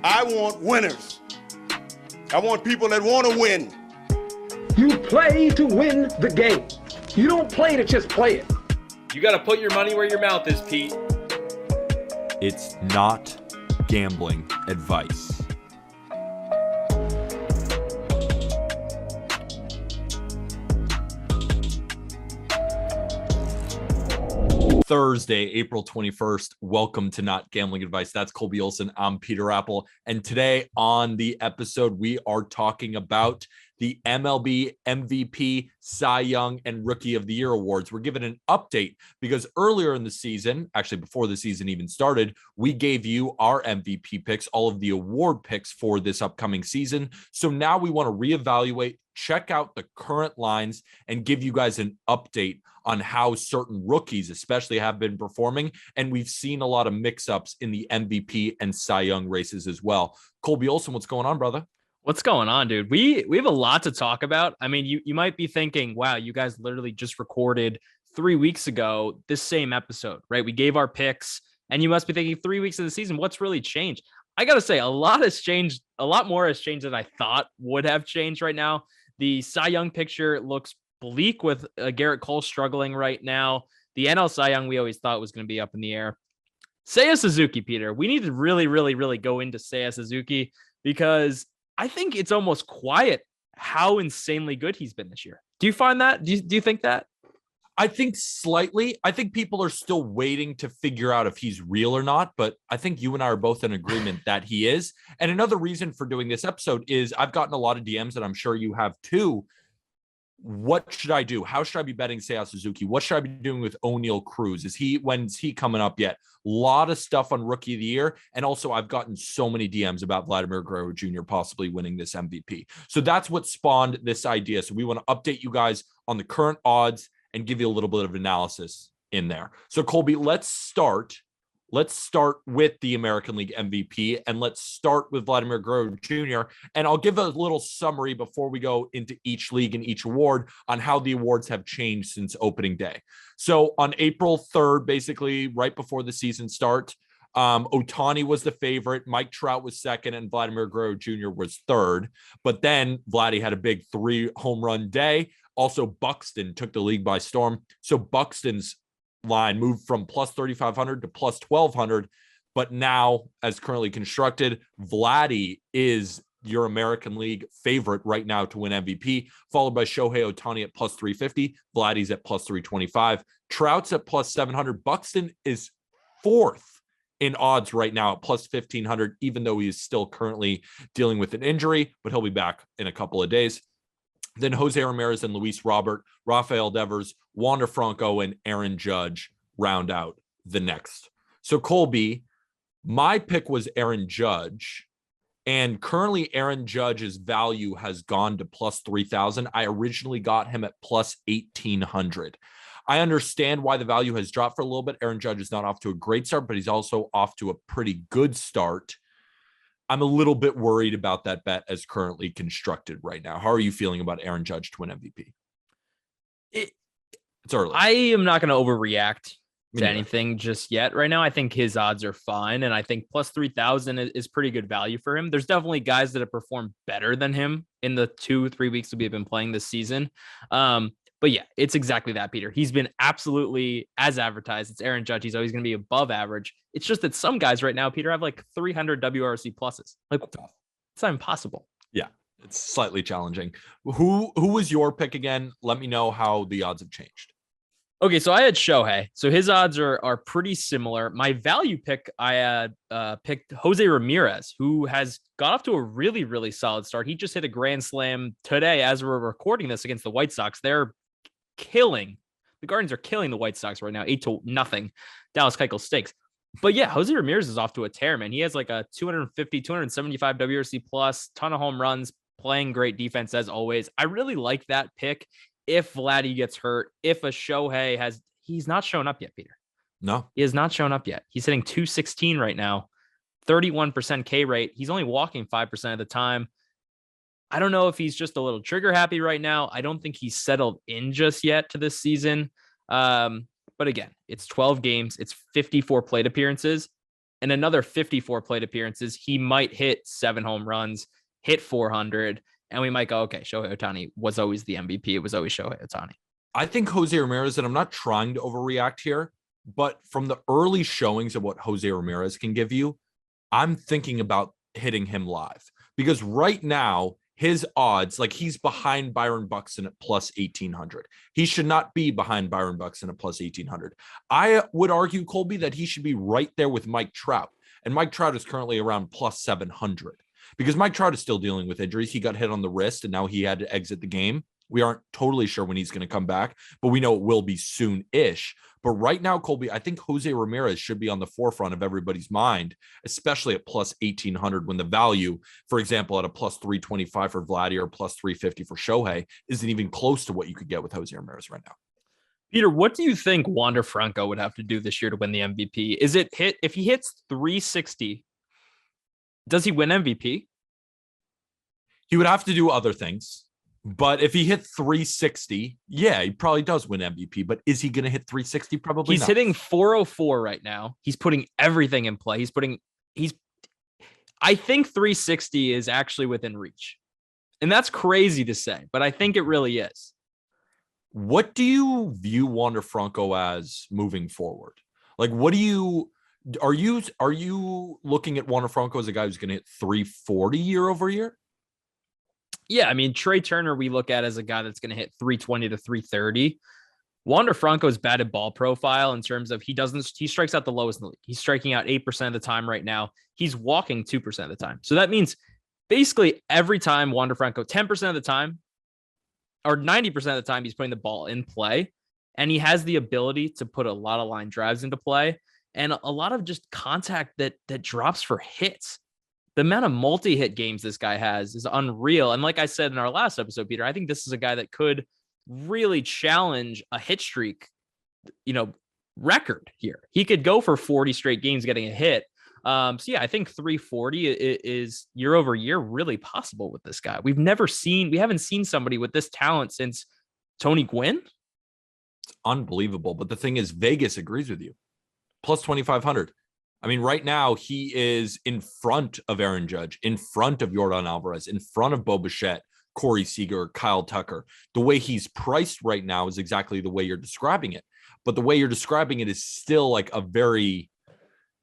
I want winners. I want people that want to win. You play to win the game. You don't play to just play it. You got to put your money where your mouth is, Pete. It's not gambling advice. Thursday, April 21st. Welcome to Not Gambling Advice. That's Colby Olson. I'm Peter Apple. And today on the episode, we are talking about the MLB MVP, Cy Young, and Rookie of the Year awards. We're giving an update because earlier in the season, actually before the season even started, we gave you our MVP picks, all of the award picks for this upcoming season. So now we want to reevaluate, check out the current lines, and give you guys an update on how certain rookies especially have been performing. And we've seen a lot of mix-ups in the MVP and Cy Young races as well. Colby Olson, what's going on, brother? What's going on, dude? We have a lot to talk about. I mean, you might be thinking, wow, you guys literally just recorded 3 weeks ago this same episode, right? We gave our picks, and you must be thinking 3 weeks of the season, what's really changed? I got to say, a lot has changed. A lot more has changed than I thought would have changed right now. The Cy Young picture looks bleak with Garrett Cole struggling right now. The NL Cy Young we always thought was going to be up in the air. Seiya Suzuki, Peter. We need to really go into Seiya Suzuki because I think it's almost quiet how insanely good he's been this year. Do you find that? Do you think that? I think slightly. I think people are still waiting to figure out if he's real or not, but I think you and I are both in agreement that he is. And another reason for doing this episode is I've gotten a lot of DMs, and I'm sure you have too. What should I do? How should I be betting Seiya Suzuki? What should I be doing with O'Neal Cruz? When's he coming up yet? A lot of stuff on Rookie of the Year. And also I've gotten so many DMs about Vladimir Guerrero Jr. possibly winning this MVP. So that's what spawned this idea. So we want to update you guys on the current odds and give you a little bit of analysis in there. So Colby, let's start with the American League MVP, and let's start with Vladimir Guerrero Jr. And I'll give a little summary before we go into each league and each award on how the awards have changed since opening day. So on April 3rd, basically right before the season starts, Ohtani was the favorite, Mike Trout was second, and Vladimir Guerrero Jr. was third. But then Vladdy had a big 3 home run day. Also, Buxton took the league by storm. So Buxton's line moved from plus 3,500 to plus 1,200. But now, as currently constructed, Vladdy is your American League favorite right now to win MVP, followed by Shohei Ohtani at plus 350. Vladdy's at plus 325. Trout's at plus 700. Buxton is fourth in odds right now at plus 1,500, even though he is still currently dealing with an injury, but he'll be back in a couple of days. Then Jose Ramirez and Luis Robert, Rafael Devers, Wander Franco, and Aaron Judge round out the next. So Colby, my pick was Aaron Judge, and currently Aaron Judge's value has gone to plus 3,000. I originally got him at plus 1,800. I understand why the value has dropped for a little bit. Aaron Judge is not off to a great start, but he's also off to a pretty good start. I'm a little bit worried about that bet as currently constructed right now. How are you feeling about Aaron Judge to win MVP? It's early. I am not going to overreact to anything just yet. Right now, I think his odds are fine, and I think plus 3,000 is pretty good value for him. There's definitely guys that have performed better than him in the 2-3 weeks that we've been playing this season. But yeah, it's exactly that, Peter. He's been absolutely as advertised. It's Aaron Judge. He's always going to be above average. It's just that some guys right now, Peter, have like 300 WRC pluses. Like, it's not impossible. Yeah, it's slightly challenging. Who was your pick again? Let me know how the odds have changed. Okay, so I had Shohei. So his odds are pretty similar. My value pick, I had picked Jose Ramirez, who has got off to a really solid start. He just hit a grand slam today as we're recording this against the White Sox. The Guardians are killing the White Sox right now, 8-0. Dallas Keuchel stinks. But yeah, Jose Ramirez is off to a tear, man. He has like a 250, 275 WRC plus, ton of home runs, playing great defense as always. I really like that pick. If Vladdy gets hurt, if a Shohei he's not shown up yet, Peter. No, he has not shown up yet. He's hitting 216 right now, 31% K rate. He's only walking 5% of the time. I don't know if he's just a little trigger happy right now. I don't think he's settled in just yet to this season. But again, it's 12 games. It's 54 plate appearances. in another 54 plate appearances, he might hit 7 home runs, hit 400, and we might go, okay, Shohei Ohtani was always the MVP. It was always Shohei Ohtani. I think Jose Ramirez, and I'm not trying to overreact here, but from the early showings of what Jose Ramirez can give you, I'm thinking about hitting him live because right now his odds, like he's behind Byron Buxton at plus 1,800. He should not be behind Byron Buxton at plus 1,800. I would argue, Colby, that he should be right there with Mike Trout. And Mike Trout is currently around plus 700 because Mike Trout is still dealing with injuries. He got hit on the wrist and now he had to exit the game. We aren't totally sure when he's going to come back, but we know it will be soon-ish. But right now, Colby, I think Jose Ramirez should be on the forefront of everybody's mind, especially at plus 1,800 when the value, for example, at a plus 325 for Vladdy or plus 350 for Shohei isn't even close to what you could get with Jose Ramirez right now. Peter, what do you think Wander Franco would have to do this year to win the MVP? Is it hit if he hits 360? Does he win MVP? He would have to do other things. But if he hit 360, yeah, he probably does win MVP. But is he going to hit 360? Probably He's not. hitting 404 right now. He's putting everything in play. I think 360 is actually within reach. And that's crazy to say, but I think it really is. What do you view Wander Franco as moving forward? Like, what do you are you looking at Wander Franco as a guy who's going to hit 340 year over year? Yeah, I mean, Trey Turner, we look at as a guy that's going to hit 320 to 330. Wander Franco's batted ball profile in terms of he strikes out the lowest in the league. He's striking out 8% of the time right now. He's walking 2% of the time. So that means basically every time Wander Franco, 10% of the time or 90% of the time, he's putting the ball in play. And he has the ability to put a lot of line drives into play and a lot of just contact that drops for hits. The amount of multi-hit games this guy has is unreal. And like I said in our last episode, Peter, I think this is a guy that could really challenge a hit streak, record here. He could go for 40 straight games getting a hit. So yeah, I think 340 is year over year really possible with this guy. We haven't seen somebody with this talent since Tony Gwynn. It's unbelievable. But the thing is, Vegas agrees with you. Plus 2,500. I mean, right now, he is in front of Aaron Judge, in front of Yordan Alvarez, in front of Bo Bichette, Corey Seager, Kyle Tucker. The way he's priced right now is exactly the way you're describing it. But the way you're describing it is still like a very,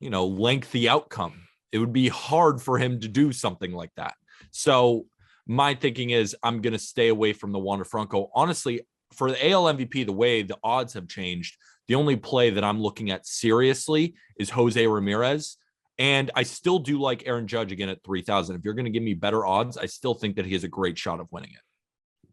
lengthy outcome. It would be hard for him to do something like that. So my thinking is I'm going to stay away from the Wander Franco. Honestly, for the AL MVP, the way the odds have changed, the only play that I'm looking at seriously is Jose Ramirez. And I still do like Aaron Judge again at 3,000. If you're going to give me better odds, I still think that he has a great shot of winning it.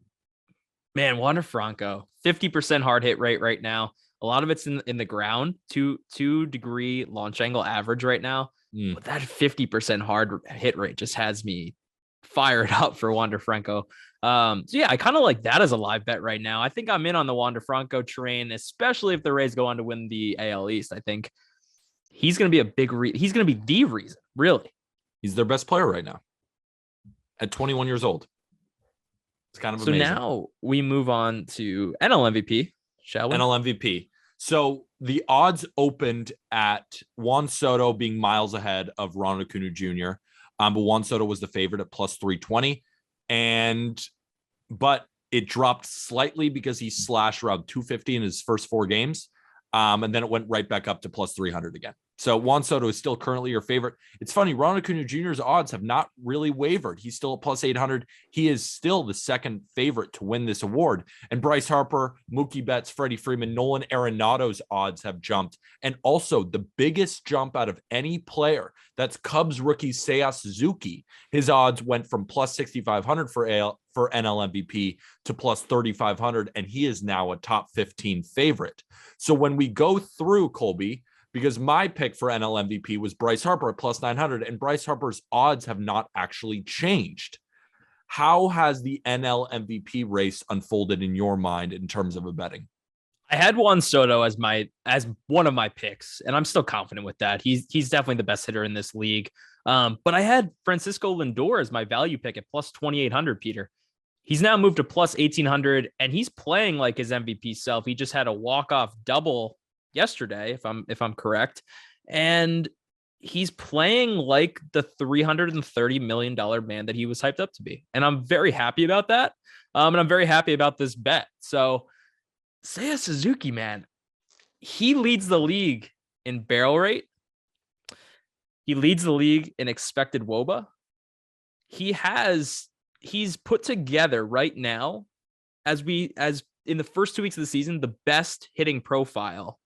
Man, Wander Franco, 50% hard hit rate right now. A lot of it's in the ground, 2-degree launch angle average right now. But that 50% hard hit rate just has me fired up for Wander Franco. So yeah, I kind of like that as a live bet right now. I think I'm in on the Wander Franco train, especially if the Rays go on to win the AL East. I think he's going to be he's going to be the reason, really. He's their best player right now at 21 years old. It's kind of amazing. So now we move on to NL MVP, shall we? NL MVP. So the odds opened at Juan Soto being miles ahead of Ronald Acuna Jr. But Juan Soto was the favorite at plus 320. But it dropped slightly because he slashed around 250 in his first 4 games. And then it went right back up to plus 300 again. So Juan Soto is still currently your favorite. It's funny, Ronald Acuna Jr.'s odds have not really wavered. He's still at plus 800. He is still the second favorite to win this award. And Bryce Harper, Mookie Betts, Freddie Freeman, Nolan Arenado's odds have jumped. And also the biggest jump out of any player, that's Cubs rookie Seiya Suzuki. His odds went from plus 6,500 for NL MVP to plus 3,500, and he is now a top 15 favorite. So when we go through, Colby, because my pick for NL MVP was Bryce Harper at plus 900, and Bryce Harper's odds have not actually changed. How has the NL MVP race unfolded in your mind in terms of a betting? I had Juan Soto as one of my picks, and I'm still confident with that. He's definitely the best hitter in this league. But I had Francisco Lindor as my value pick at plus 2,800, Peter. He's now moved to plus 1,800, and he's playing like his MVP self. He just had a walk-off double yesterday, if I'm correct. And he's playing like the $330 million man that he was hyped up to be. And I'm very happy about that. And I'm very happy about this bet. So Seiya Suzuki, man, he leads the league in barrel rate. He leads the league in expected WOBA. He's put together right now, as in the first 2 weeks of the season, the best hitting profile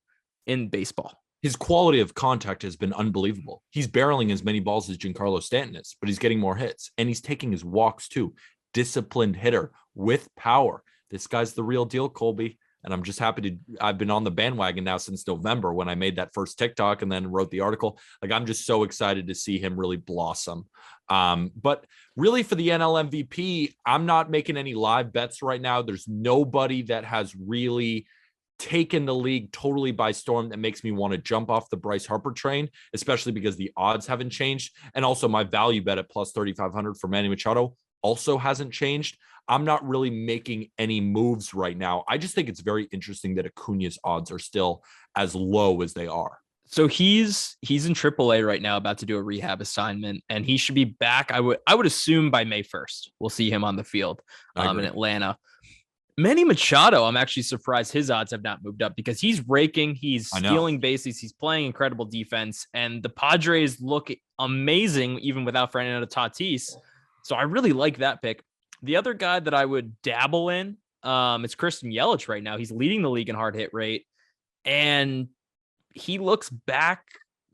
in baseball. His quality of contact has been unbelievable. He's barreling as many balls as Giancarlo Stanton is, but he's getting more hits, and he's taking his walks too. Disciplined hitter with power. This guy's the real deal, Colby. And I'm just happy I've been on the bandwagon now since November when I made that first TikTok and then wrote the article. Like, I'm just so excited to see him really blossom. But really for the NL MVP, I'm not making any live bets right now. There's nobody that has really taken the league totally by storm that makes me want to jump off the Bryce Harper train, especially because the odds haven't changed. And also my value bet at plus 3,500 for Manny Machado also hasn't changed. I'm not really making any moves right now. I just think it's very interesting that Acuna's odds are still as low as they are. So he's in AAA right now, about to do a rehab assignment, and he should be back. I would assume by May 1st, we'll see him on the field in Atlanta. Manny Machado, I'm actually surprised his odds have not moved up because he's raking, he's stealing bases, he's playing incredible defense, and the Padres look amazing even without Fernando Tatis. So I really like that pick. The other guy that I would dabble in, it's Christian Yelich right now. He's leading the league in hard hit rate, and he looks back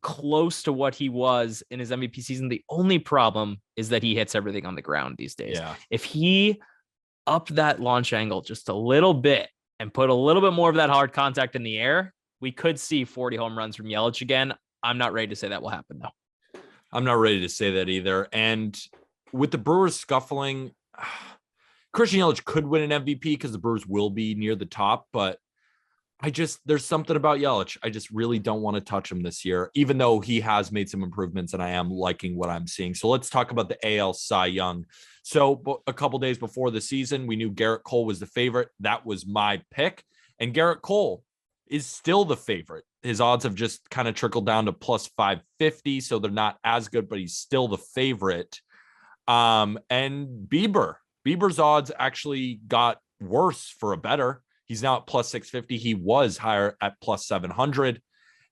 close to what he was in his MVP season. The only problem is that he hits everything on the ground these days. Yeah. If he upped that launch angle just a little bit and put a little bit more of that hard contact in the air, we could see 40 home runs from Yelich again. I'm not ready to say that will happen, though. I'm not ready to say that either. And with the Brewers scuffling, Christian Yelich could win an MVP because the Brewers will be near the top, but there's something about Yelich. I just really don't want to touch him this year, even though he has made some improvements and I am liking what I'm seeing. So let's talk about the AL Cy Young. So a couple days before the season, we knew Garrett Cole was the favorite. That was my pick. And Garrett Cole is still the favorite. His odds have just kind of trickled down to plus 550. So they're not as good, but he's still the favorite. And Bieber's odds actually got worse for a better. He's now at plus 650. He was higher at plus 700.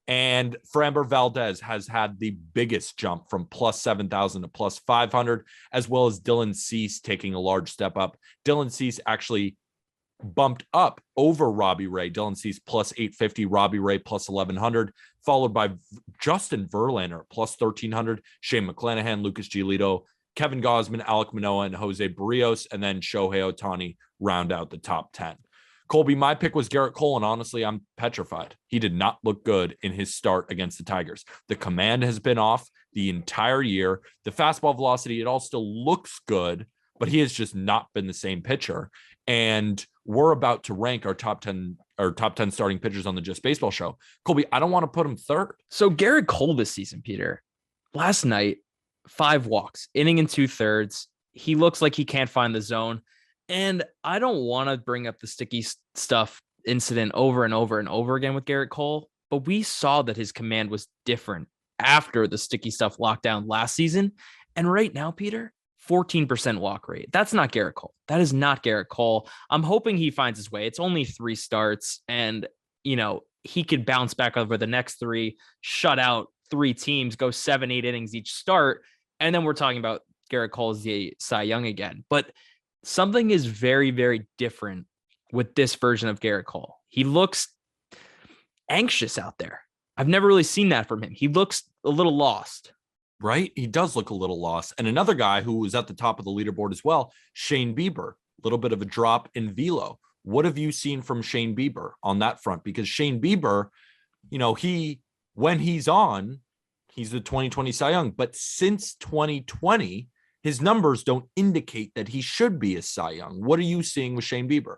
And Framber Valdez has had the biggest jump from plus 7,000 to plus 500, as well as Dylan Cease taking a large step up. Dylan Cease actually bumped up over Robbie Ray. Dylan Cease plus 850, Robbie Ray plus 1,100, followed by Justin Verlander plus 1,300, Shane McClanahan, Lucas Giolito, Kevin Gausman, Alek Manoah, and Jose Barrios, and then Shohei Ohtani round out the top 10. Colby, my pick was Garrett Cole, and honestly, I'm petrified. He did not look good in his start against the Tigers. The command has been off the entire year. The fastball velocity, it all still looks good, but he has just not been the same pitcher. And we're about to rank our top 10 starting pitchers on the Just Baseball show. Colby, I don't want to put him third. So Garrett Cole this season, Peter, last night, 5 walks, inning and 2/3. He looks like he can't find the zone. And I don't want to bring up the sticky stuff incident over and over and over again with Garrett Cole, but we saw that his command was different after the sticky stuff lockdown last season. And right now, Peter, 14% walk rate. That's not Garrett Cole. That is not Garrett Cole. I'm hoping he finds his way. It's only 3 starts, and, he could bounce back over the next 3, shut out 3 teams, go 7-8 innings each start. And then we're talking about Garrett Cole as the Cy Young again. But something is very, very different with this version of Garrett Cole. He looks anxious out there. I've never really seen that from him. He looks a little lost. Right? He does look a little lost. And another guy who was at the top of the leaderboard as well, Shane Bieber, a little bit of a drop in velo. What have you seen from Shane Bieber on that front? Because Shane Bieber, when he's on, he's the 2020 Cy Young. But since 2020, his numbers don't indicate that he should be a Cy Young. What are you seeing with Shane Bieber?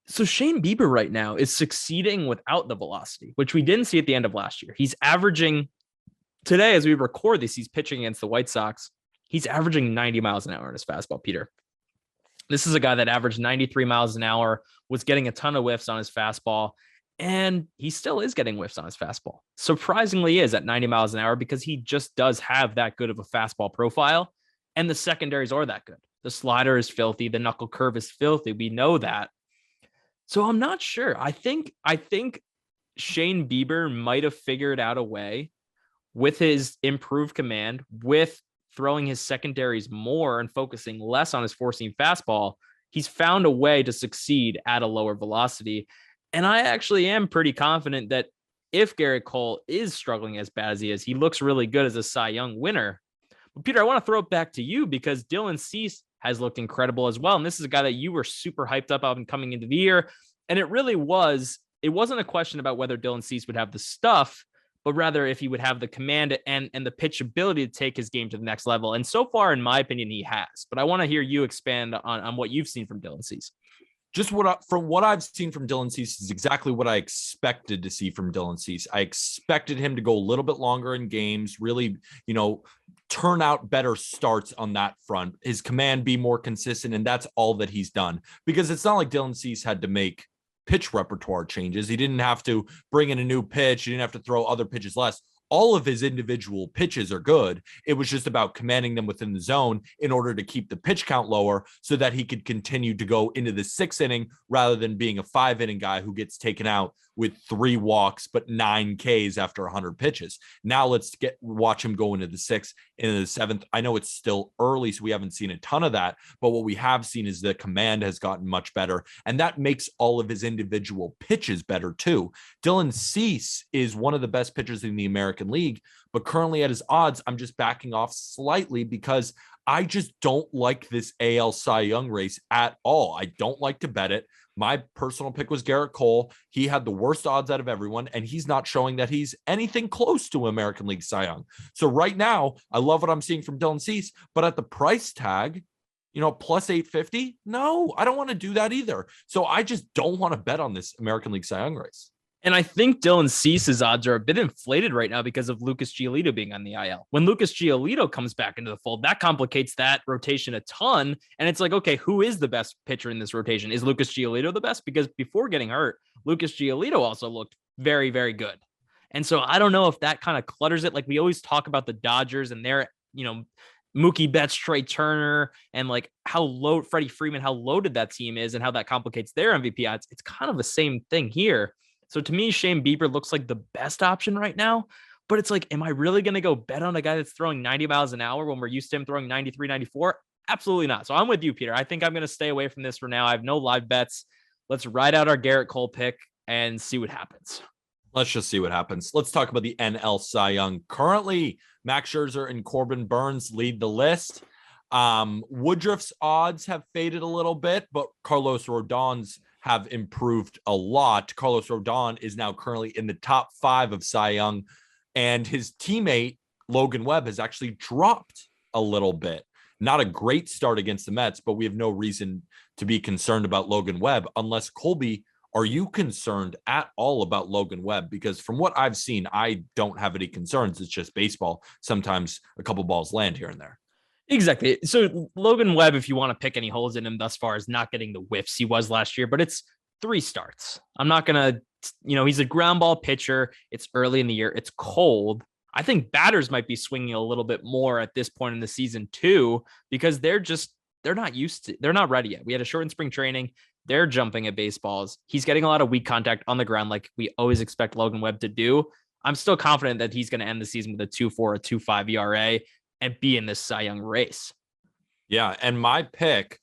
So Shane Bieber right now is succeeding without the velocity, which we didn't see at the end of last year. He's averaging today, as we record this, he's pitching against the White Sox. He's averaging 90 miles an hour in his fastball, Peter. This is a guy that averaged 93 miles an hour, was getting a ton of whiffs on his fastball. And he still is getting whiffs on his fastball. Surprisingly is at 90 miles an hour because he just does have that good of a fastball profile. And the secondaries are that good. The slider is filthy. The knuckle curve is filthy. We know that. So I'm not sure. I think Shane Bieber might have figured out a way with his improved command, with throwing his secondaries more and focusing less on his four-seam fastball. He's found a way to succeed at a lower velocity. And I actually am pretty confident that if Garrett Cole is struggling as bad as he is, he looks really good as a Cy Young winner. But Peter, I want to throw it back to you because Dylan Cease has looked incredible as well. And this is a guy that you were super hyped up on coming into the year. And it wasn't a question about whether Dylan Cease would have the stuff, but rather if he would have the command and the pitch ability to take his game to the next level. And so far, in my opinion, he has. But I want to hear you expand on what you've seen from Dylan Cease. Just from what I've seen from Dylan Cease is exactly what I expected to see from Dylan Cease. I expected him to go a little bit longer in games, really, turn out better starts on that front, his command be more consistent, and that's all that he's done. Because it's not like Dylan Cease had to make pitch repertoire changes. He didn't have to bring in a new pitch. He didn't have to throw other pitches less. All of his individual pitches are good. It was just about commanding them within the zone in order to keep the pitch count lower so that he could continue to go into the 6th inning rather than being a 5-inning guy who gets taken out with 3 walks, but 9 Ks after 100 pitches. Now let's watch him go into the 6th, into the 7th. I know it's still early, so we haven't seen a ton of that, but what we have seen is the command has gotten much better, and that makes all of his individual pitches better too. Dylan Cease is one of the best pitchers in the American League, but currently at his odds, I'm just backing off slightly because I just don't like this AL Cy Young race at all. I don't like to bet it. My personal pick was Garrett Cole. He had the worst odds out of everyone, and he's not showing that he's anything close to American League Cy Young. So right now, I love what I'm seeing from Dylan Cease, but at the price tag, plus 850, no, I don't want to do that either. So I just don't want to bet on this American League Cy Young race. And I think Dylan Cease's odds are a bit inflated right now because of Lucas Giolito being on the IL. When Lucas Giolito comes back into the fold, that complicates that rotation a ton. And it's like, okay, who is the best pitcher in this rotation? Is Lucas Giolito the best? Because before getting hurt, Lucas Giolito also looked very, very good. And so I don't know if that kind of clutters it. Like we always talk about the Dodgers and their, Mookie Betts, Trey Turner, and like how Freddie Freeman, how loaded that team is and how that complicates their MVP odds. It's kind of the same thing here. So to me, Shane Bieber looks like the best option right now, but it's like, am I really going to go bet on a guy that's throwing 90 miles an hour when we're used to him throwing 93, 94? Absolutely not. So I'm with you, Peter. I think I'm going to stay away from this for now. I have no live bets. Let's ride out our Garrett Cole pick and see what happens. Let's just see what happens. Let's talk about the NL Cy Young. Currently, Max Scherzer and Corbin Burnes lead the list. Woodruff's odds have faded a little bit, but Carlos Rodon's have improved a lot. Carlos Rodon is now currently in the top 5 of Cy Young, and his teammate Logan Webb has actually dropped a little bit. Not a great start against the Mets, but we have no reason to be concerned about Logan Webb unless Colby, are you concerned at all about Logan Webb? Because from what I've seen, I don't have any concerns. It's just baseball. Sometimes a couple balls land here and there. Exactly. So Logan Webb, if you want to pick any holes in him thus far, is not getting the whiffs he was last year, but it's 3 starts. I'm not going to, he's a ground ball pitcher. It's early in the year. It's cold. I think batters might be swinging a little bit more at this point in the season too, because they're not ready yet. We had a shortened spring training. They're jumping at baseballs. He's getting a lot of weak contact on the ground like we always expect Logan Webb to do. I'm still confident that he's going to end the season with a 2.4 or 2.5 ERA and be in this Cy Young race. Yeah, and my pick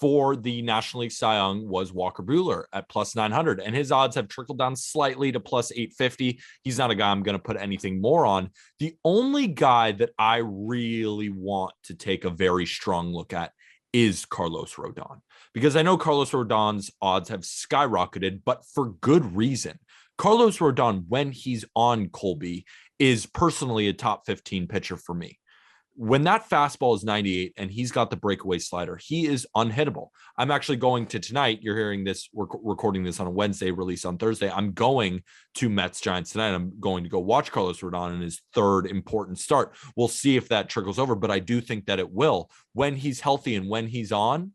for the National League Cy Young was Walker Buehler at plus 900, and his odds have trickled down slightly to plus 850. He's not a guy I'm going to put anything more on. The only guy that I really want to take a very strong look at is Carlos Rodon, because I know Carlos Rodon's odds have skyrocketed, but for good reason. Carlos Rodon, when he's on Colby, is personally a top 15 pitcher for me. When that fastball is 98 and he's got the breakaway slider, he is unhittable. I'm actually going to tonight. You're hearing this, we're recording this on a Wednesday, release on Thursday. I'm going to Mets Giants tonight. I'm going to go watch Carlos Rodon in his 3rd important start. We'll see if that trickles over, but I do think that it will. When he's healthy and when he's on,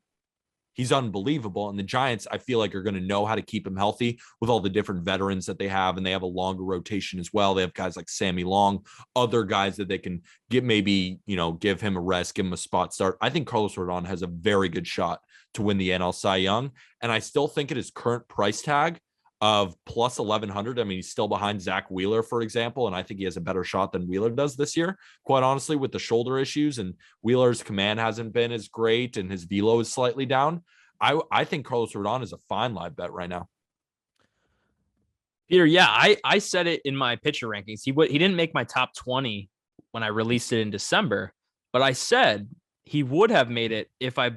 He's unbelievable. And the Giants, I feel like, are going to know how to keep him healthy with all the different veterans that they have. And they have a longer rotation as well. They have guys like Sammy Long, other guys that they can get, maybe, give him a rest, give him a spot start. I think Carlos Rodon has a very good shot to win the NL Cy Young. And I still think at his current price tag of plus 1,100, I mean, he's still behind Zach Wheeler, for example. And I think he has a better shot than Wheeler does this year, quite honestly, with the shoulder issues. And Wheeler's command hasn't been as great and his velo is slightly down. I think Carlos Rodon is a fine live bet right now. Peter, yeah, I said it in my pitcher rankings. He didn't make my top 20 when I released it in December, but I said he would have made it if I,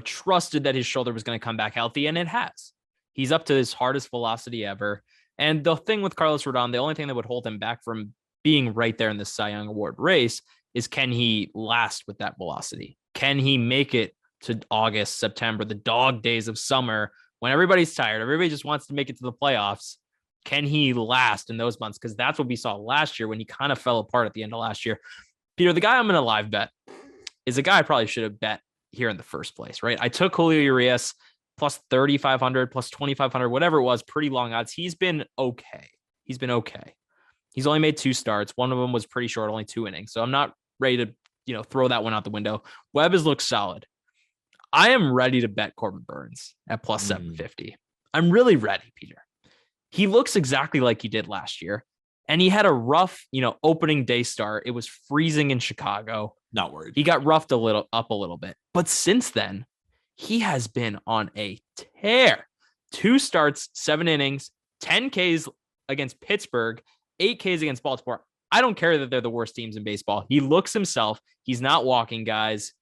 trusted that his shoulder was going to come back healthy, and it has. He's up to his hardest velocity ever. And the thing with Carlos Rodon, the only thing that would hold him back from being right there in the Cy Young Award race is, can he last with that velocity? Can he make it to August, September, the dog days of summer when everybody's tired? Everybody just wants to make it to the playoffs. Can he last in those months? Because that's what we saw last year when he kind of fell apart at the end of last year. Peter, the guy I'm going to live bet is a guy I probably should have bet here in the first place, right? I took Julio Urias plus 3,500, plus 2,500, whatever it was, pretty long odds. He's been okay. He's only made 2 starts. One of them was pretty short, only 2 innings. So I'm not ready to, throw that one out the window. Webb has looked solid. I am ready to bet Corbin Burns at plus 750. I'm really ready, Peter. He looks exactly like he did last year. And he had a rough, opening day start. It was freezing in Chicago. Not worried. He got roughed a little bit. But since then, he has been on a tear. 2 starts, 7 innings, 10 Ks against Pittsburgh, 8 Ks against Baltimore. I don't care that they're the worst teams in baseball. He looks himself. He's not walking guys.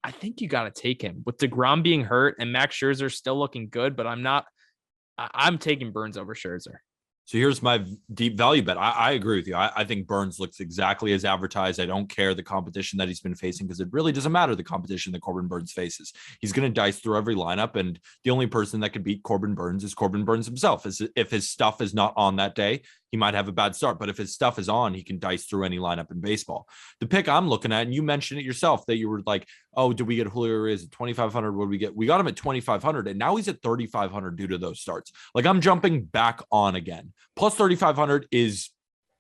I think you got to take him. With DeGrom being hurt and Max Scherzer still looking good, but I'm taking Burns over Scherzer. So here's my deep value bet. I agree with you. I think Burns looks exactly as advertised. I don't care the competition that he's been facing, because it really doesn't matter the competition that Corbin Burns faces. He's going to dice through every lineup, and the only person that can beat Corbin Burns is Corbin Burns himself. If his stuff is not on that day, he might have a bad start, but if his stuff is on, he can dice through any lineup in baseball. The pick I'm looking at, and you mentioned it yourself, that you were like, oh, did we get Julio Urias at 2,500? What did we get? We got him at 2,500, and now he's at 3,500 due to those starts. Like, I'm jumping back on again. Plus 3,500 is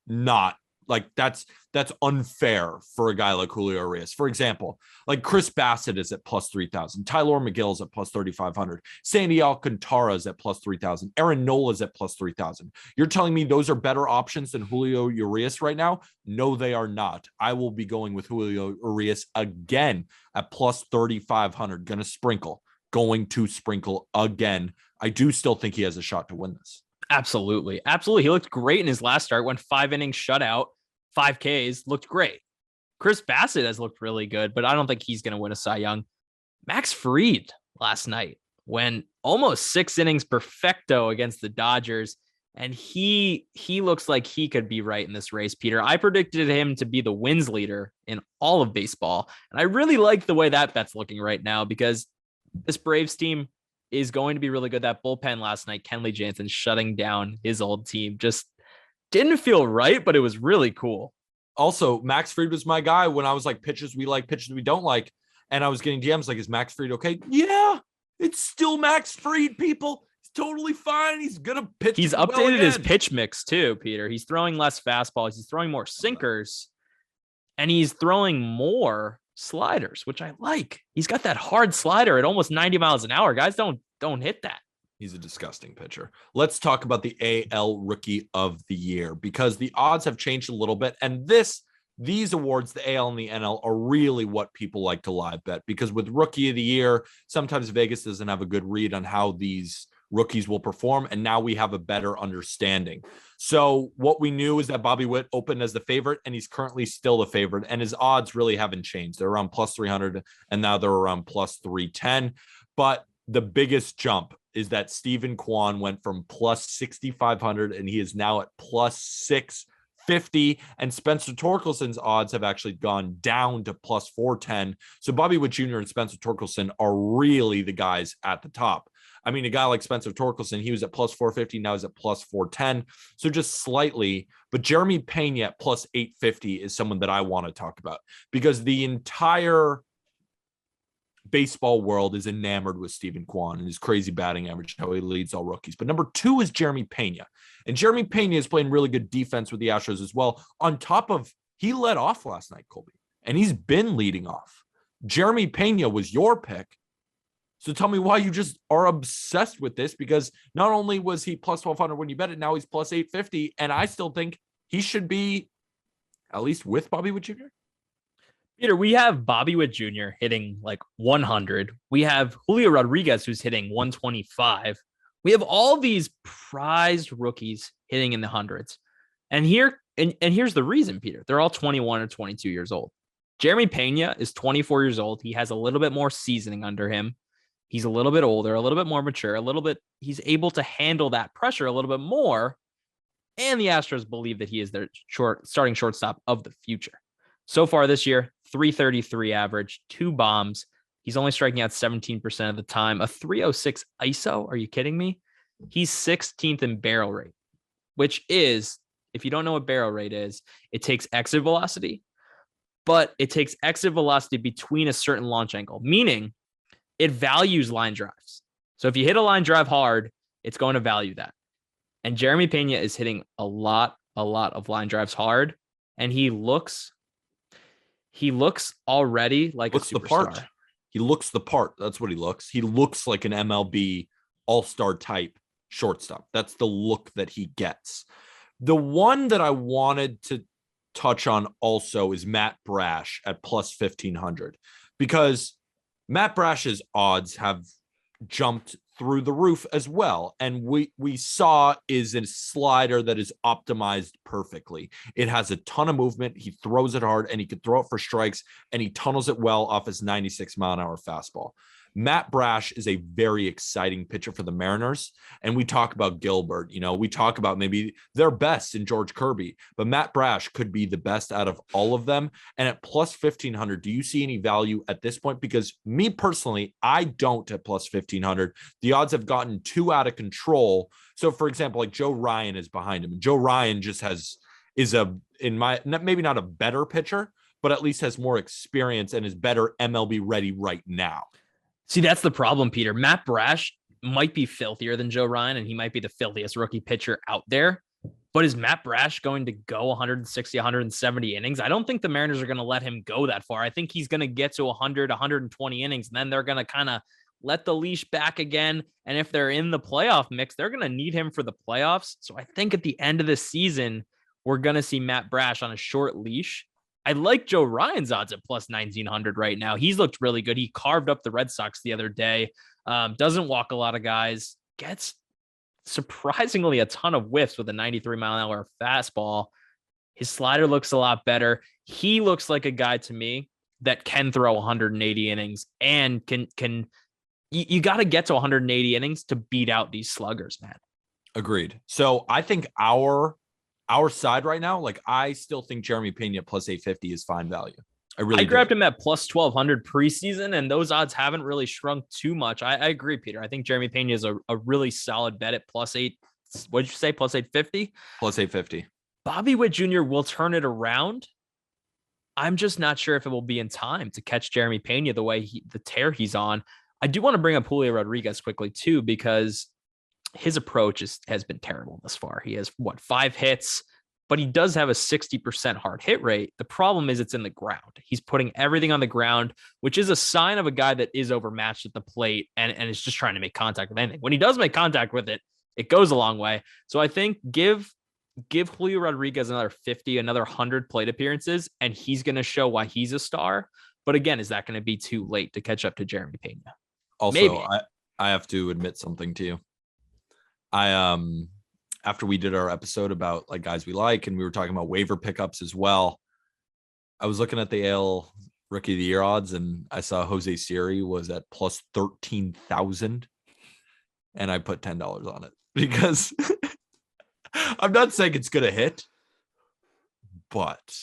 not like, that's unfair for a guy like Julio Urias. For example, like Chris Bassett is at plus 3,000. Tyler McGill is at plus 3,500. Sandy Alcantara is at plus 3,000. Aaron Nola is at plus 3,000. You're telling me those are better options than Julio Urias right now? No, they are not. I will be going with Julio Urias again at plus 3,500. Going to sprinkle again. I do still think he has a shot to win this. Absolutely. He looked great in his last start. Went 5 innings shutout, 5 Ks, looked great. Chris Bassett has looked really good, but I don't think he's going to win a Cy Young. Max Fried last night went almost 6 innings perfecto against the Dodgers, and he looks like he could be right in this race, Peter. I predicted him to be the wins leader in all of baseball, and I really like the way that bet's looking right now, because this Braves team is going to be really good. That bullpen last night, Kenley Jansen shutting down his old team, just didn't feel right, but it was really cool. Also, Max Fried was my guy when I was like, pitchers we like, pitchers we don't like. And I was getting DMs like, is Max Fried okay? Yeah, it's still Max Fried, people. He's totally fine. He's going to pitch. He's updated his pitch mix too, Peter. He's throwing less fastballs. He's throwing more sinkers. And he's throwing more sliders, which I like. He's got that hard slider at almost 90 miles an hour. Guys, don't hit that. He's a disgusting pitcher. Let's talk about the AL Rookie of the Year, because the odds have changed a little bit. And these awards, the AL and the NL, are really what people like to live bet, because with Rookie of the Year, sometimes Vegas doesn't have a good read on how these rookies will perform. And now we have a better understanding. So what we knew is that Bobby Witt opened as the favorite, and he's currently still the favorite. And his odds really haven't changed. They're around plus 300, and now they're around plus 310. But the biggest jump is that Stephen Kwan went from plus 6,500, and he is now at plus 650. And Spencer Torkelson's odds have actually gone down to plus 410. So Bobby Witt Jr. and Spencer Torkelson are really the guys at the top. I mean, a guy like Spencer Torkelson, he was at plus 450. Now he's at plus 410. So just slightly. But Jeremy Pena at plus 850 is someone that I want to talk about, because the entire baseball world is enamored with Steven Kwan and his crazy batting average, how he leads all rookies. But number 2 is Jeremy Pena. And Jeremy Pena is playing really good defense with the Astros as well. On top of, he led off last night, Colby, and he's been leading off. Jeremy Pena was your pick. So tell me why you just are obsessed with this, because not only was he plus 1,200 when you bet it, now he's plus 850. And I still think he should be at least with Bobby Witt Jr. Peter, we have Bobby Witt Jr. hitting like 100. We have Julio Rodriguez, who's hitting 125. We have all these prized rookies hitting in the hundreds. And here's the reason, Peter. They're all 21 or 22 years old. Jeremy Pena is 24 years old. He has a little bit more seasoning under him. He's a little bit older, a little bit more mature, he's able to handle that pressure a little bit more. And the Astros believe that he is their starting shortstop of the future. So far this year, 333 average, 2 bombs. He's only striking out 17% of the time. A 306 ISO. Are you kidding me? He's 16th in barrel rate, which is, if you don't know what barrel rate is, it takes exit velocity, but it takes exit velocity between a certain launch angle, meaning it values line drives. So if you hit a line drive hard, it's going to value that. And Jeremy Pena is hitting a lot of line drives hard, and he looks already like a superstar. The part. He looks the part. That's what he looks. He looks like an MLB all-star type shortstop. That's the look that he gets. The one that I wanted to touch on also is Matt Brash at plus 1,500, because Matt Brash's odds have jumped through the roof as well. And we saw is a slider that is optimized perfectly. It has a ton of movement. He throws it hard, and he can throw it for strikes, and he tunnels it well off his 96-mile-an-hour fastball. Matt Brash is a very exciting pitcher for the Mariners. And we talk about Gilbert, we talk about maybe their best in George Kirby, but Matt Brash could be the best out of all of them. And at plus 1,500, do you see any value at this point? Because me personally, I don't at plus 1,500. The odds have gotten too out of control. So for example, like Joe Ryan is behind him. And Joe Ryan just maybe not a better pitcher, but at least has more experience and is better MLB ready right now. See, that's the problem, Peter. Matt Brash might be filthier than Joe Ryan, and he might be the filthiest rookie pitcher out there. But is Matt Brash going to go 160, 170 innings? I don't think the Mariners are going to let him go that far. I think he's going to get to 100, 120 innings, and then they're going to kind of let the leash back again. And if they're in the playoff mix, they're going to need him for the playoffs. So I think at the end of the season, we're going to see Matt Brash on a short leash. I like Joe Ryan's odds at plus 1,900 right now. He's looked really good. He carved up the Red Sox the other day. Doesn't walk a lot of guys. Gets surprisingly a ton of whiffs with a 93-mile-an-hour fastball. His slider looks a lot better. He looks like a guy to me that can throw 180 innings and can. You got to get to 180 innings to beat out these sluggers, man. Agreed. So I think our side right now, like I still think Jeremy Pena plus 850 is fine value. I grabbed him at plus 1,200 preseason, and those odds haven't really shrunk too much. I agree, Peter. I think Jeremy Pena is a really solid bet at plus 8. What did you say? Plus 850? Plus 850. Bobby Witt Jr. will turn it around. I'm just not sure if it will be in time to catch Jeremy Pena the way the tear he's on. I do want to bring up Julio Rodriguez quickly too, because his approach has been terrible thus far. He has 5 hits, but he does have a 60% hard hit rate. The problem is it's in the ground. He's putting everything on the ground, which is a sign of a guy that is overmatched at the plate and is just trying to make contact with anything. When he does make contact with it, it goes a long way. So I think give Julio Rodriguez another 50, another 100 plate appearances, and he's going to show why he's a star. But again, is that going to be too late to catch up to Jeremy Pena? Also, maybe. I have to admit something to you. After we did our episode about like guys we like, and we were talking about waiver pickups as well, I was looking at the AL Rookie of the Year odds, and I saw Jose Siri was at plus 13,000, and I put $10 on it because I'm not saying it's gonna hit, but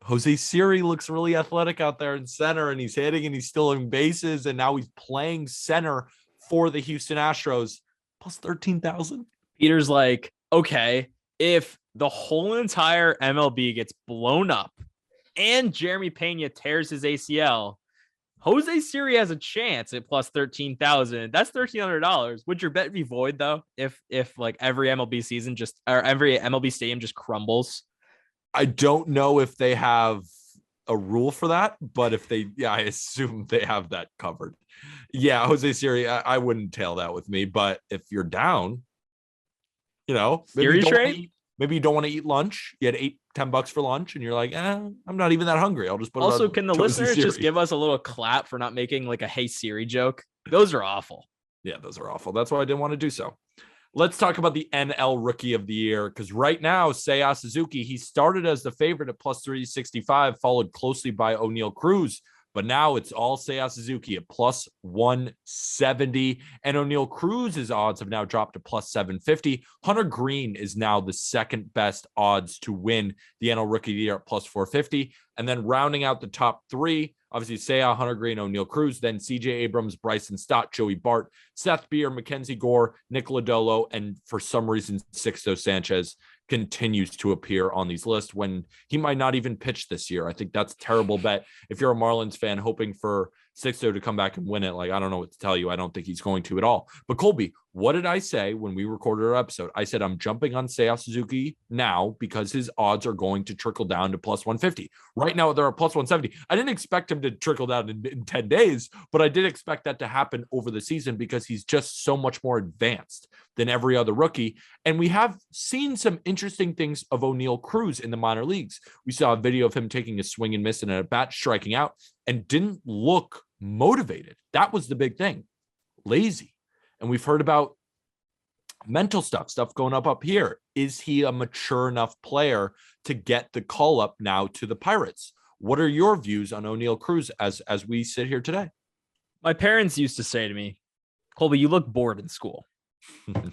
Jose Siri looks really athletic out there in center, and he's hitting and he's stealing bases, and now he's playing center for the Houston Astros. Plus 13,000. Peter's like, okay, if the whole entire MLB gets blown up and Jeremy Pena tears his ACL, Jose Siri has a chance at plus 13,000. That's $1,300. Would your bet be void though? If like every MLB season just or every MLB stadium just crumbles? I don't know if they have a rule for that, but if they, I assume they have that covered. Yeah, Jose Siri, I wouldn't tail that with me, but if you're down, maybe you don't want to eat lunch. You had $10 for lunch, and you're like, I'm not even that hungry. I'll just put also, it on can the Jose listeners Siri. just give us a little clap for not making like a Hey Siri joke? Those are awful. Yeah, those are awful. That's why I didn't want to do so. Let's talk about the NL Rookie of the Year, because right now, Seiya Suzuki, he started as the favorite at plus 365, followed closely by O'Neal Cruz. But now it's all Seiya Suzuki at plus 170. And O'Neal Cruz's odds have now dropped to plus 750. Hunter Green is now the second best odds to win the NL Rookie of the Year at plus 450. And then rounding out the top three, obviously Seiya, Hunter Green, O'Neal Cruz, then CJ Abrams, Bryson Stott, Joey Bart, Seth Beer, Mackenzie Gore, Nick Lodolo, and for some reason, Sixto Sanchez continues to appear on these lists when he might not even pitch this year. I think that's a terrible bet. If you're a Marlins fan hoping for Sixto to come back and win it, like, I don't know what to tell you. I don't think he's going to at all. But Colby, what did I say when we recorded our episode? I said, I'm jumping on Seiya Suzuki now because his odds are going to trickle down to plus 150. Right now, they're at plus 170. I didn't expect him to trickle down in 10 days, but I did expect that to happen over the season because he's just so much more advanced than every other rookie. And we have seen some interesting things of O'Neal Cruz in the minor leagues. We saw a video of him taking a swing and miss and a bat, striking out, and didn't look motivated. That was the big thing. Lazy. And we've heard about mental stuff going up here. Is he a mature enough player to get the call up now to the Pirates? What are your views on O'Neal Cruz as we sit here today? My parents used to say to me, Colby, you look bored in school.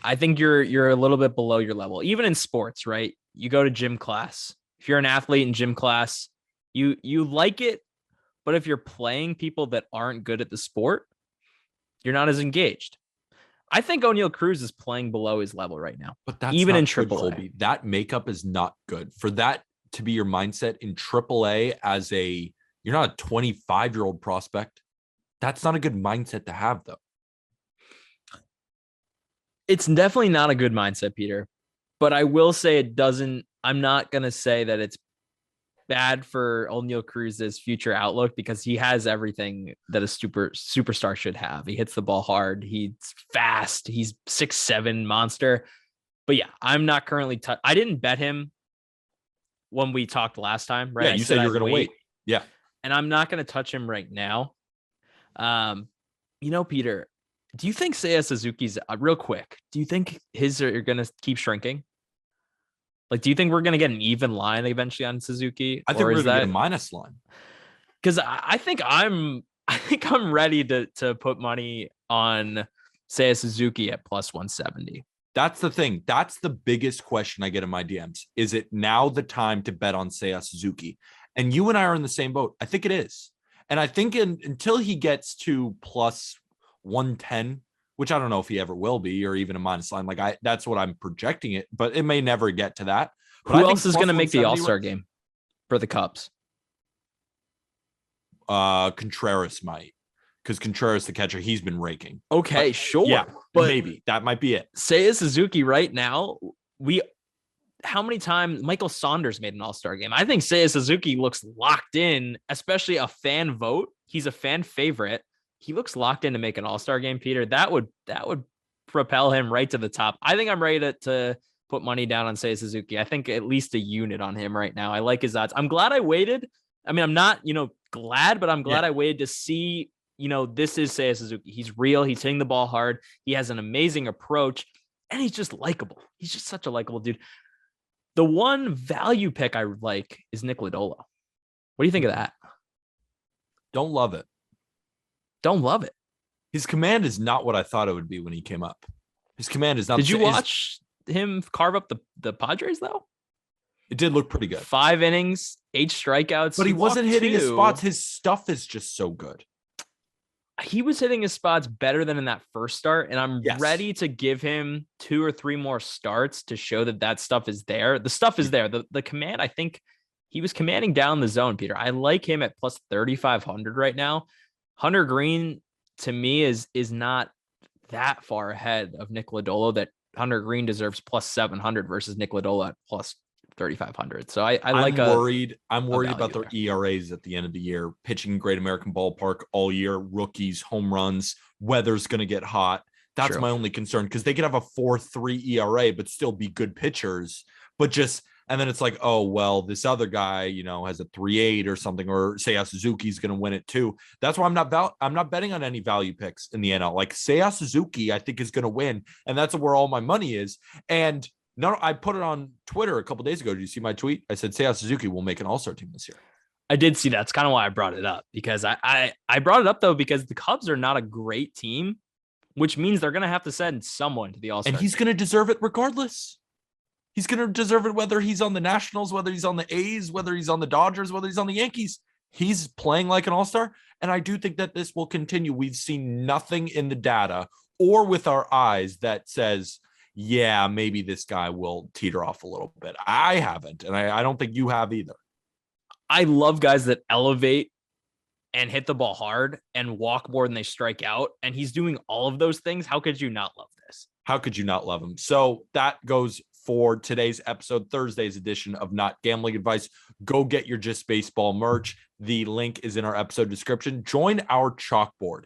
I think you're a little bit below your level, even in sports, right? You go to gym class. If you're an athlete in gym class, you like it, but if you're playing people that aren't good at the sport, you're not as engaged. I think O'Neal Cruz is playing below his level right now, but that's even in AAA. That makeup is not good for that to be your mindset in AAA as you're not a 25-year-old prospect. That's not a good mindset to have, though. It's definitely not a good mindset, Peter, but I will say I'm not going to say that it's bad for O'Neal Cruz's future outlook because he has everything that a superstar should have. He hits the ball hard. He's fast. He's 6'7" monster. But yeah, I'm not currently I didn't bet him when we talked last time, right? Yeah, you said you were going to wait. Yeah. And I'm not going to touch him right now. Peter, do you think Seiya Suzuki's real quick? Do you think his are going to keep shrinking? Like, do you think we're going to get an even line eventually on Suzuki? I think we're going to get a minus line. Because I think I'm ready to put money on Seiya Suzuki at plus 170. That's the thing. That's the biggest question I get in my DMs. Is it now the time to bet on Seiya Suzuki? And you and I are in the same boat. I think it is. And I think until he gets to plus 110, which I don't know if he ever will be, or even a minus line. That's what I'm projecting it, but it may never get to that. But who else is going to make the All-Star game for the Cubs? Contreras might, because Contreras, the catcher, he's been raking. Okay, sure. Yeah, but maybe that might be it. Seiya Suzuki right now, how many times Michael Saunders made an All-Star game? I think Seiya Suzuki looks locked in, especially a fan vote. He's a fan favorite. He looks locked in to make an All-Star game, Peter. That would propel him right to the top. I think I'm ready to put money down on Seiya Suzuki. I think at least a unit on him right now. I like his odds. I'm glad I waited. I mean, I'm not, glad, but I'm glad I waited to see, this is Seiya Suzuki. He's real. He's hitting the ball hard. He has an amazing approach, and he's just likable. He's just such a likable dude. The one value pick I like is Nick Lodolo. What do you think of that? Don't love it. Don't love it. His command is not what I thought it would be when he came up. His command is not. Did you watch him carve up the Padres, though? It did look pretty good. 5 innings, 8 strikeouts. But he wasn't hitting his spots. His stuff is just so good. He was hitting his spots better than in that first start, and I'm ready to give him 2 or 3 more starts to show that stuff is there. The stuff is there. The command, I think he was commanding down the zone, Peter. I like him at plus 3,500 right now. Hunter Green to me is not that far ahead of Nick Lodolo that Hunter Green deserves plus 700 versus Nick Lodolo at plus 3,500. So I like I'm worried about their there. ERAs at the end of the year. Pitching Great American Ballpark all year, rookies, home runs, weather's going to get hot. That's True. my only concern, because they could have a 4.3 ERA but still be good pitchers. But just, and then it's like, oh well, this other guy, has a 3.8 or something, or Seiya Suzuki's going to win it too. That's why I'm not betting on any value picks in the NL. Like Seiya Suzuki, I think is going to win, and that's where all my money is. And no, I put it on Twitter a couple days ago. Did you see my tweet? I said Seiya Suzuki will make an All-Star team this year. I did see that. That's kind of why I brought it up, because I brought it up though because the Cubs are not a great team, which means they're going to have to send someone to the All-Star. And he's going to deserve it regardless. He's going to deserve it whether he's on the Nationals, whether he's on the A's, whether he's on the Dodgers, whether he's on the Yankees. He's playing like an all-star. And I do think that this will continue. We've seen nothing in the data or with our eyes that says, yeah, maybe this guy will teeter off a little bit. I haven't. And I don't think you have either. I love guys that elevate and hit the ball hard and walk more than they strike out. And he's doing all of those things. How could you not love this? How could you not love him? So that goes for today's episode, Thursday's edition of Not Gambling Advice. Go get your Just Baseball merch. The link is in our episode description. Join our chalkboard.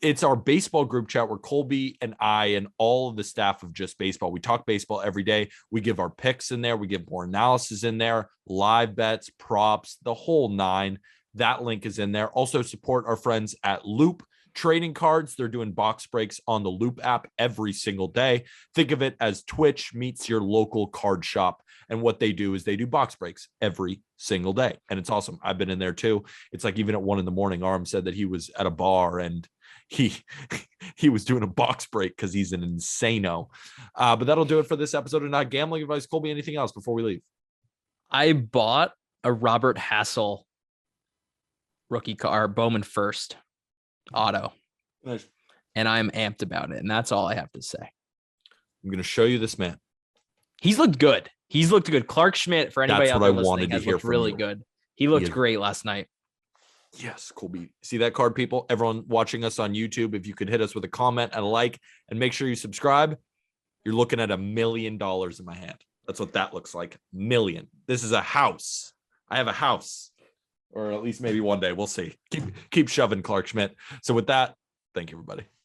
It's our baseball group chat where Colby and I and all of the staff of Just Baseball, we talk baseball every day. We give our picks in there. We give more analysis in there, live bets, props, the whole nine. That link is in there. Also support our friends at Loop Trading Cards. They're doing box breaks on the Loop app every single day. Think of it as Twitch meets your local card shop. And what they do is they do box breaks every single day. And it's awesome. I've been in there too. It's like even at 1 a.m, Arm said that he was at a bar and he was doing a box break because he's an insano. But that'll do it for this episode of Not Gambling Advice. Colby, anything else before we leave? I bought a Robert Hassel rookie car, Bowman first auto. Nice. And I'm amped about it. And that's all I have to say. I'm going to show you this man. He's looked good. He's looked good. Clark Schmidt, for anybody That's out what there I listening, wanted to has hear looked from really you. good. He looked He is- great last night. Yes, Colby. See that card, people? Everyone watching us on YouTube, if you could hit us with a comment and a like, and make sure you subscribe, you're looking at $1 million in my hand. That's what that looks like. Million. This is a house. I have a house. Or at least maybe one day. We'll see. Keep shoving, Clark Schmidt. So with that, thank you, everybody.